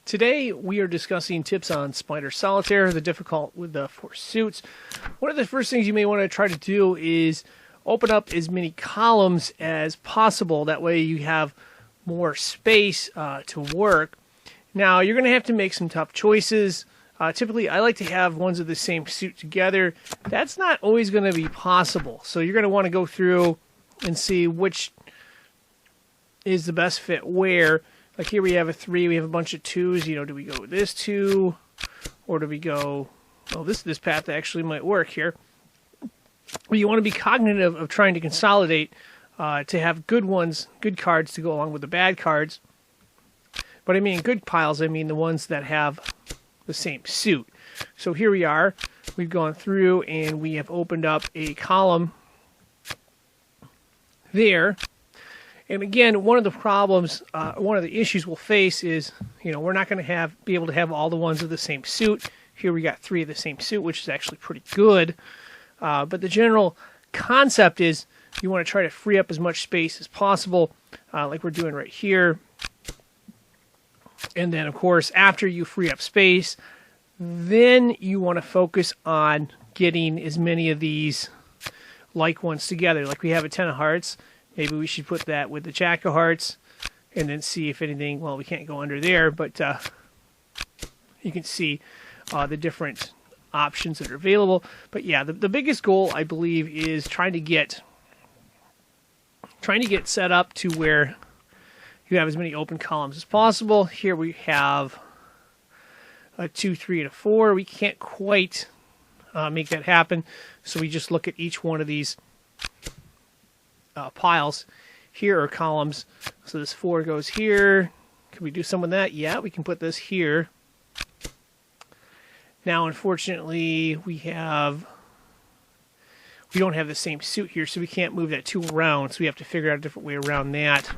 Today we are discussing tips on Spider Solitaire, the difficult with the 4 suits. One of the first things you may want to try to do is open up as many columns as possible. That way you have more space to work. Now you're going to have to make some tough choices. Typically I like to have ones of the same suit together. That's not always going to be possible. So you're going to want to go through and see which is the best fit where. Like here we have a 3, we have a bunch of 2s. You know, do we go with this 2? Or do we go, well, this path actually might work here. Well, you want to be cognitive of trying to consolidate to have good ones, good cards to go along with the bad cards. But I mean good piles, I mean the ones that have the same suit. So here we are. We've gone through and we have opened up a column there. And again, one of the problems, one of the issues we'll face is, you know, we're not going to be able to have all the ones of the same suit. Here we got 3 of the same suit, which is actually pretty good. But the general concept is you want to try to free up as much space as possible, like we're doing right here. And then, of course, after you free up space, then you want to focus on getting as many of these like ones together. Like we have a 10 of hearts. Maybe we should put that with the Jack of Hearts and then see if anything, well, we can't go under there, but you can see the different options that are available. But yeah, the biggest goal, I believe, is trying to get set up to where you have as many open columns as possible. Here we have a 2, 3, and a 4. We can't quite make that happen, so we just look at each one of these piles here, or columns. So this 4 goes here. Can we do some of that? Yeah, we can put this here. Now, unfortunately, we don't have the same suit here, so we can't move that 2 around. So we have to figure out a different way around that.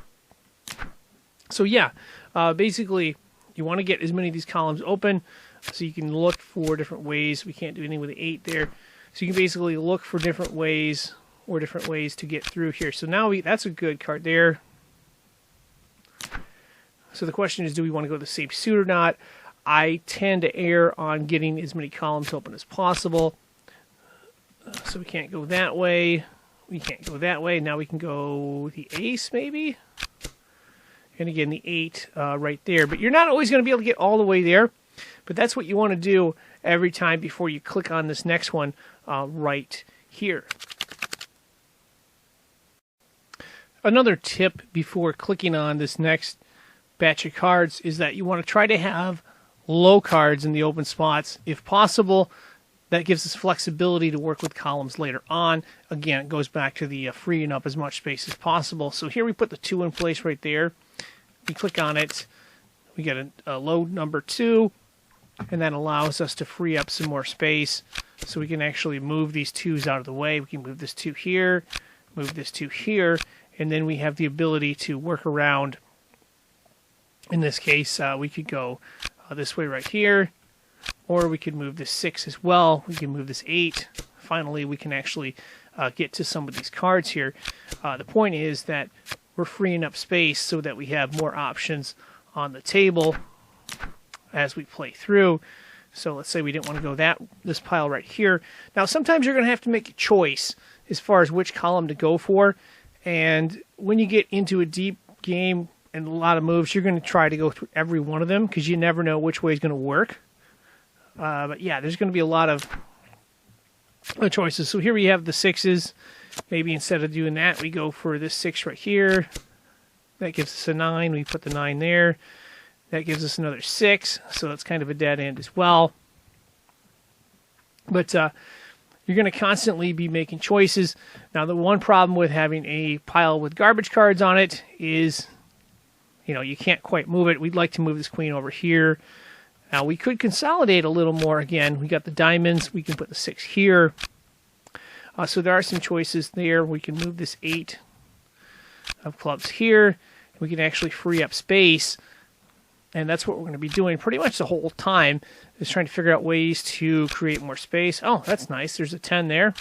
So yeah, basically, you want to get as many of these columns open so you can look for different ways. We can't do anything with the 8 there. So you can basically look for different ways to get through here. So now that's a good card there. So the question is, do we want to go the same suit or not? I tend to err on getting as many columns open as possible. So we can't go that way. We can't go that way. Now we can go the ace maybe. And again, the 8 right there. But you're not always going to be able to get all the way there. But that's what you want to do every time before you click on this next one right here. Another tip before clicking on this next batch of cards is that you want to try to have low cards in the open spots if possible. That gives us flexibility to work with columns later on. Again, it goes back to the freeing up as much space as possible. So here we put the 2 in place right there. We click on it. We get a low number 2, and that allows us to free up some more space so we can actually move these 2s out of the way. We can move this 2 here, move this 2 here, and then we have the ability to work around. In this case, we could go this way right here, or we could move this 6 as well. We can move this 8. Finally, we can actually get to some of these cards here. The point is that we're freeing up space so that we have more options on the table as we play through. So let's say we didn't want to go this pile right here. Now, sometimes you're going to have to make a choice as far as which column to go for. And when you get into a deep game and a lot of moves, you're going to try to go through every one of them because you never know which way is going to work. But yeah, there's going to be a lot of choices. So here we have the 6s. Maybe instead of doing that, we go for this 6 right here. That gives us a 9. We put the 9 there. That gives us another 6. So that's kind of a dead end as well. But you're going to constantly be making choices. Now, the one problem with having a pile with garbage cards on it is, you know, you can't quite move it. We'd like to move this queen over here. Now, we could consolidate a little more. Again, we got the diamonds. We can put the 6 here. So there are some choices there. We can move this 8 of clubs here. We can actually free up space. And that's what we're going to be doing pretty much the whole time, is trying to figure out ways to create more space. Oh, that's nice. There's a 10 there.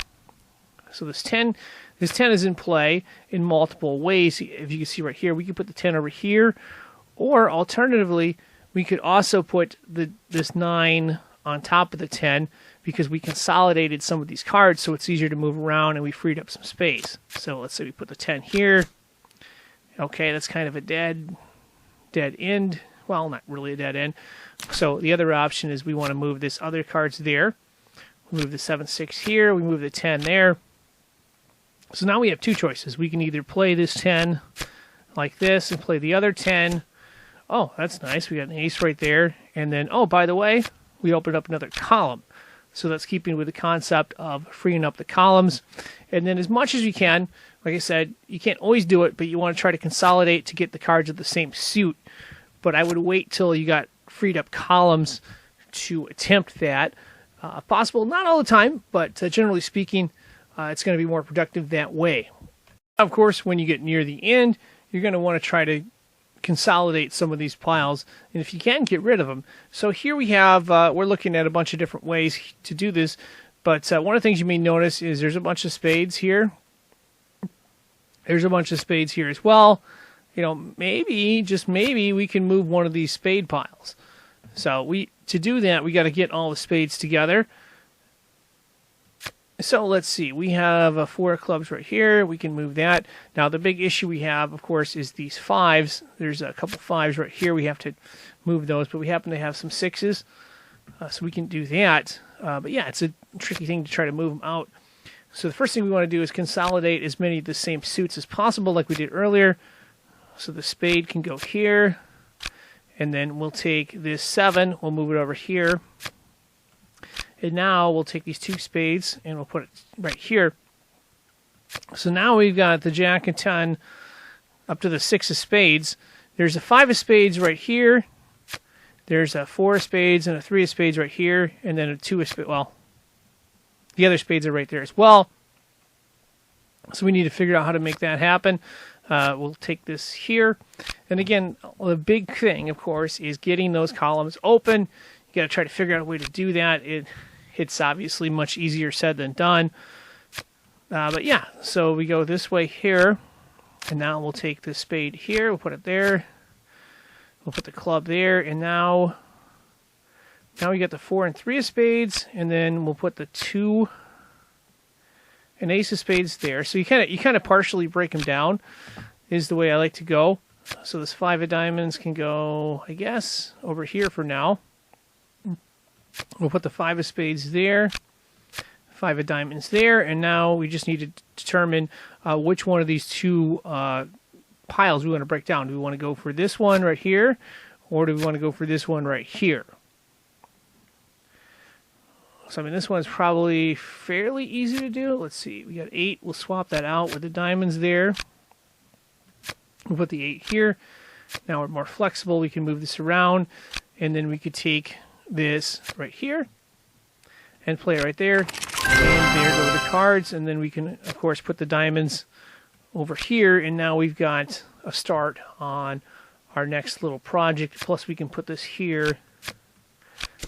So this 10 is in play in multiple ways. If you can see right here, we can put the 10 over here. Or alternatively, We could also put this 9 on top of the 10 because we consolidated some of these cards so it's easier to move around and we freed up some space. So let's say we put the 10 here. Okay, that's kind of a dead end. Well, not really a dead end. So the other option is we want to move this other cards there. We move the 7, 6 here. We move the 10 there. So now we have two choices. We can either play this 10 like this and play the other 10. Oh, that's nice. We got an ace right there. And then, oh, by the way, we opened up another column. So that's keeping with the concept of freeing up the columns. And then as much as you can, like I said, you can't always do it, but you want to try to consolidate to get the cards of the same suit. But I would wait till you got freed up columns to attempt that. Possible, not all the time, but generally speaking, it's going to be more productive that way. Of course, when you get near the end, you're going to want to try to consolidate some of these piles, and if you can, get rid of them. So here we have, we're looking at a bunch of different ways to do this, but one of the things you may notice is there's a bunch of spades here. There's a bunch of spades here as well. You know, maybe, just maybe, we can move one of these spade piles. So to do that, we got to get all the spades together. So let's see, we have a 4 of clubs right here. We can move that. Now the big issue we have, of course, is these 5s. There's a couple 5s right here. We have to move those, but we happen to have some 6s, so we can do that. But yeah, it's a tricky thing to try to move them out. So the first thing we want to do is consolidate as many of the same suits as possible, like we did earlier. So the spade can go here, and then we'll take this 7, we'll move it over here. And now we'll take these 2 spades and we'll put it right here. So now we've got the jack and 10 up to the 6 of spades. There's a 5 of spades right here. There's a 4 of spades and a 3 of spades right here. And then a 2 of spades. Well, the other spades are right there as well. So we need to figure out how to make that happen. We'll take this here. And again, the big thing, of course, is getting those columns open. You got to try to figure out a way to do that. It's obviously much easier said than done. But yeah, so we go this way here. And now we'll take the spade here. We'll put it there. We'll put the club there. And now we got the 4 and 3 of spades. And then we'll put the 2 and ace of spades there. So you kind of partially break them down is the way I like to go. So this 5 of diamonds can go, I guess, over here for now. We'll put the 5 of spades there, 5 of diamonds there, and now we just need to determine which one of these 2 piles we want to break down. Do we want to go for this one right here, or do we want to go for this one right here? So, I mean, this one's probably fairly easy to do. Let's see, we got 8. We'll swap that out with the diamonds there. We'll put the 8 here. Now we're more flexible. We can move this around, and then we could take this right here and play it right there, and there go the cards, and then we can of course put the diamonds over here, and now we've got a start on our next little project. Plus we can put this here,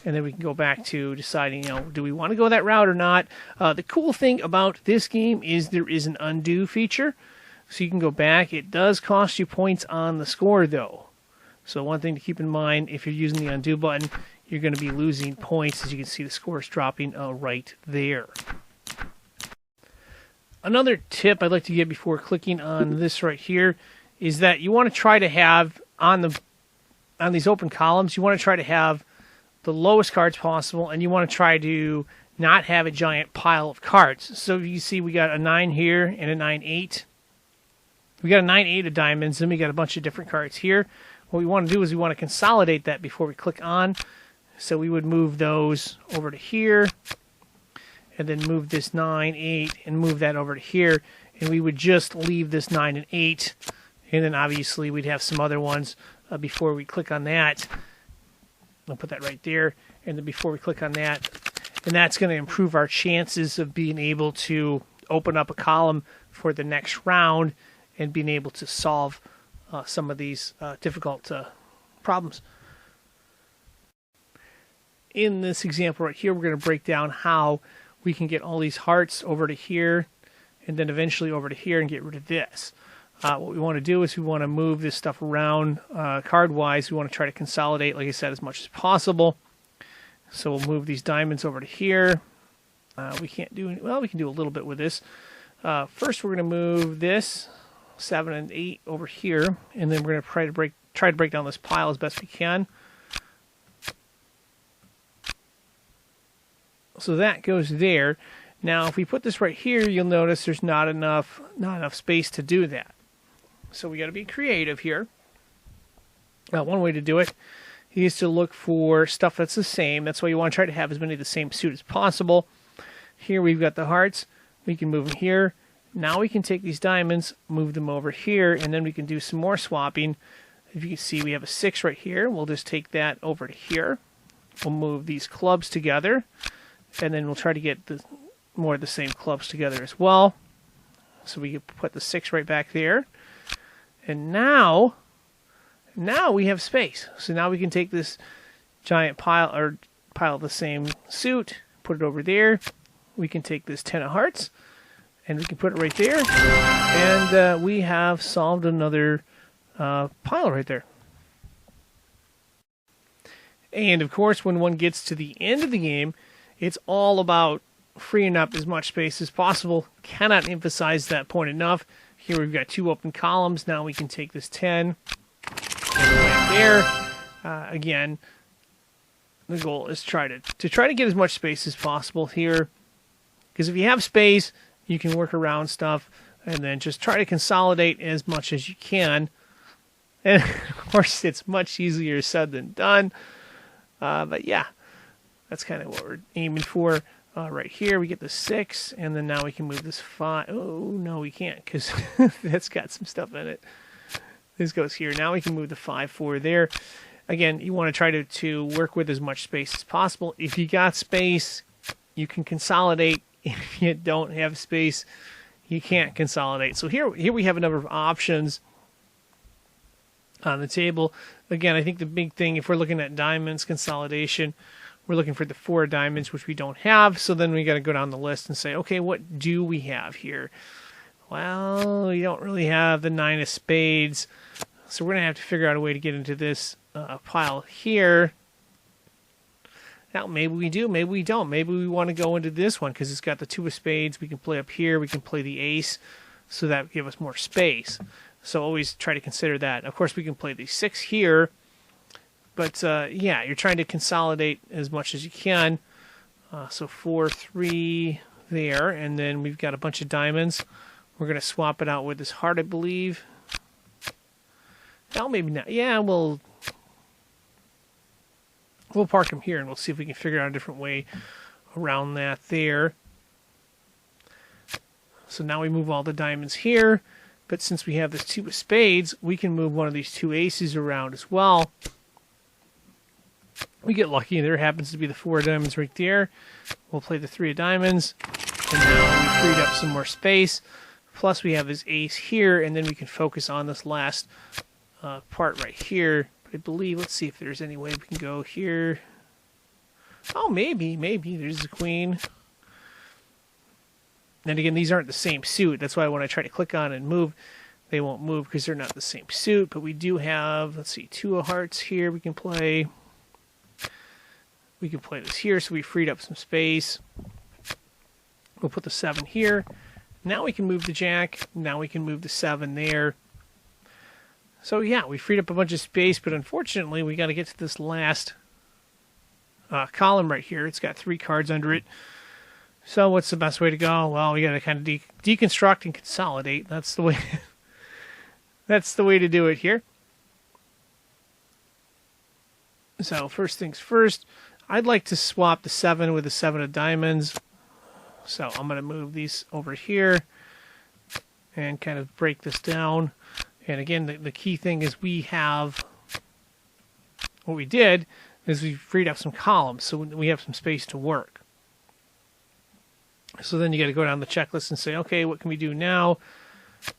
and then we can go back to deciding, you know, do we want to go that route or not. The cool thing about this game is there is an undo feature, so you can go back. It does cost you points on the score though, so one thing to keep in mind if you're using the undo button, you're going to be losing points. As you can see, the score is dropping right there. Another tip I'd like to give before clicking on this right here is that you want to try to have on these open columns, you want to try to have the lowest cards possible, and you want to try to not have a giant pile of cards. So you see we got a 9 here and a 9-8. We got a 9-8 of diamonds, and we got a bunch of different cards here. What we want to do is we want to consolidate that before we click on. So we would move those over to here, and then move this 9, 8, and move that over to here, and we would just leave this 9 and 8, and then obviously we'd have some other ones before we click on that. I'll put that right there, and then before we click on that, and that's going to improve our chances of being able to open up a column for the next round and being able to solve some of these difficult problems. In this example right here, we're going to break down how we can get all these hearts over to here and then eventually over to here and get rid of this. What we want to do is we want to move this stuff around card-wise. We want to try to consolidate, like I said, as much as possible. So we'll move these diamonds over to here. We can't do any, well, we can do a little bit with this. First, we're going to move this 7 and 8 over here, and then we're going to try to break down this pile as best we can. So that goes there. Now, if we put this right here, you'll notice there's not enough space to do that. So we got to be creative here. One way to do it is to look for stuff that's the same. That's why you want to try to have as many of the same suit as possible. Here we've got the hearts. We can move them here. Now we can take these diamonds, move them over here, and then we can do some more swapping. If you can see, we have a 6 right here. We'll just take that over to here. We'll move these clubs together, and then we'll try to get more of the same clubs together as well. So we can put the 6 right back there. And now we have space. So now we can take this giant pile of the same suit, put it over there. We can take this 10 of hearts, and we can put it right there. And we have solved another pile right there. And of course, when one gets to the end of the game, it's all about freeing up as much space as possible. Cannot emphasize that point enough. Here we've got 2 open columns. Now we can take this 10 right there. Again, the goal is try to get as much space as possible here. Because if you have space, you can work around stuff and then just try to consolidate as much as you can. And of course, it's much easier said than done. But yeah, that's kind of what we're aiming for. Right here, we get the 6, and then now we can move this 5. Oh, no, we can't, because that's got some stuff in it. This goes here. Now we can move the 5, 4 there. Again, you want to try to work with as much space as possible. If you got space, you can consolidate. If you don't have space, you can't consolidate. So here we have a number of options on the table. Again, I think the big thing, if we're looking at diamonds consolidation, we're looking for the 4 diamonds, which we don't have. So then we got to go down the list and say, okay, what do we have here? Well, we don't really have the 9 of spades. So we're going to have to figure out a way to get into this pile here. Now, maybe we do, maybe we don't. Maybe we want to go into this one because it's got the 2 of spades. We can play up here. We can play the ace, so that would give us more space. So always try to consider that. Of course, we can play the 6 here. But, yeah, you're trying to consolidate as much as you can. So 4, 3 there. And then we've got a bunch of diamonds. We're going to swap it out with this heart, I believe. Well, maybe not. Yeah, we'll park them here, and we'll see if we can figure out a different way around that there. So now we move all the diamonds here. But since we have this 2 of spades, we can move one of these 2 aces around as well. We get lucky, and there happens to be the 4 of diamonds right there. We'll play the 3 of diamonds, and now we freed up some more space. Plus, we have this ace here, and then we can focus on this last part right here. But I believe, let's see if there's any way we can go here. Oh, maybe. There's the queen. And again, these aren't the same suit. That's why when I try to click on and move, they won't move because they're not the same suit. But we do have, let's see, 2 of hearts here we can play. We can play this here, so we freed up some space. We'll put the 7 here. Now we can move the jack. Now we can move the 7 there. So yeah, we freed up a bunch of space, but unfortunately we got to get to this last column right here. It's got 3 cards under it. So what's the best way to go? Well, we got to kind of deconstruct and consolidate. That's the way. That's the way to do it here. So first things first, I'd like to swap the 7 with the 7 of diamonds. So I'm going to move these over here and kind of break this down. And again, the key thing is we have, what we did is we freed up some columns, so we have some space to work. So then you got to go down the checklist and say, okay, what can we do now?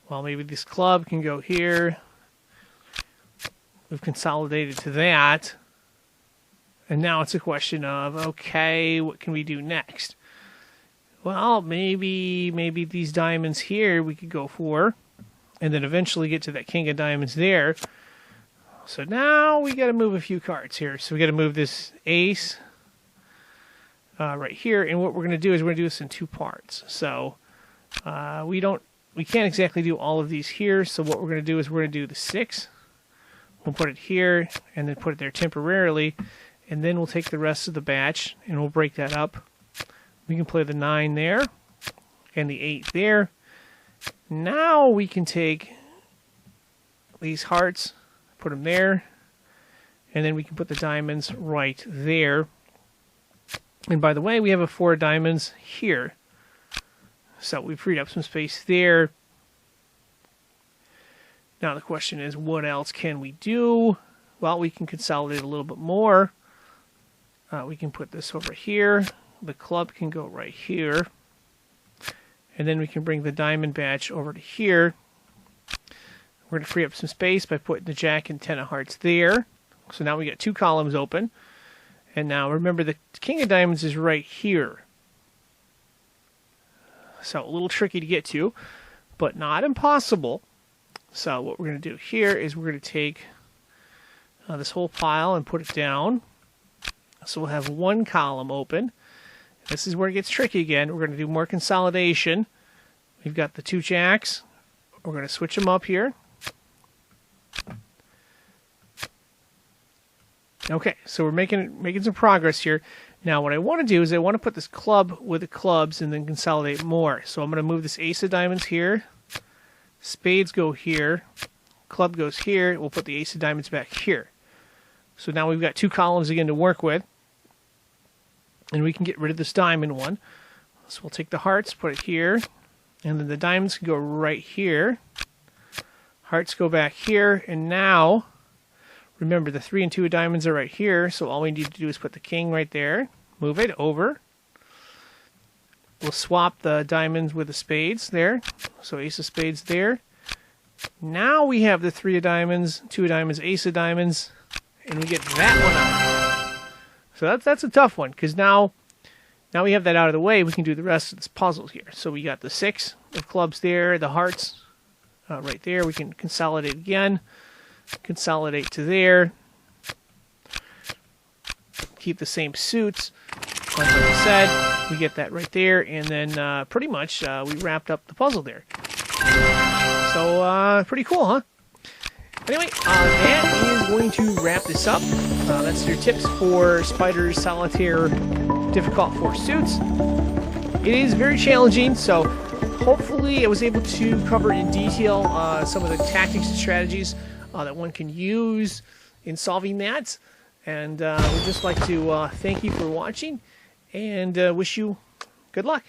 Well, maybe this club can go here. We've consolidated to that. And now it's a question of, okay, what can we do next? Well, maybe these diamonds here we could go for. and then eventually get to that king of diamonds there. So now we got to move a few cards here. So we got to move this ace right here, and what we're going to do is we're going to do this in two parts. So we can't exactly do all of these here. So what we're going to do is we're going to do the 6. We'll put it here and then put it there temporarily, and then we'll take the rest of the batch and we'll break that up. We can play the 9 there and the 8 there. Now we can take these hearts, put them there, and then we can put the diamonds right there. And by the way, we have a 4 diamonds here. So we freed up some space there. Now the question is, what else can we do? Well, we can consolidate a little bit more. We can put this over here. The club can go right here. And then we can bring the diamond batch over to here. We're going to free up some space by putting the jack and 10 of hearts there. So now we got 2 columns open. And now remember, the king of diamonds is right here. So a little tricky to get to, but not impossible. So what we're going to do here is we're going to take this whole pile and put it down. So we'll have 1 column open. This is where it gets tricky again. We're going to do more consolidation. We've got the 2 jacks. We're going to switch them up here. Okay, so we're making some progress here. Now what I want to do is I want to put this club with the clubs and then consolidate more. So I'm going to move this ace of diamonds here. Spades go here. Club goes here. We'll put the ace of diamonds back here. So now we've got 2 columns again to work with. And we can get rid of this diamond one. So we'll take the hearts, put it here. And then the diamonds can go right here. Hearts go back here. And now, remember, the 3 and 2 of diamonds are right here. So all we need to do is put the king right there. Move it over. We'll swap the diamonds with the spades there. So ace of spades there. Now we have the 3 of diamonds, 2 of diamonds, ace of diamonds, and we get that one out. So that's a tough one, because now we have that out of the way, we can do the rest of this puzzle here. So we got the 6 of clubs there, the hearts right there. We can consolidate again. Consolidate to there. Keep the same suits. Like I said, we get that right there, and then pretty much we wrapped up the puzzle there. So pretty cool, huh? Anyway, that is going to wrap this up. That's your tips for Spider's Solitaire Difficult 4 Suits. It is very challenging, so hopefully I was able to cover in detail some of the tactics and strategies that one can use in solving that. And we'd just like to thank you for watching and wish you good luck.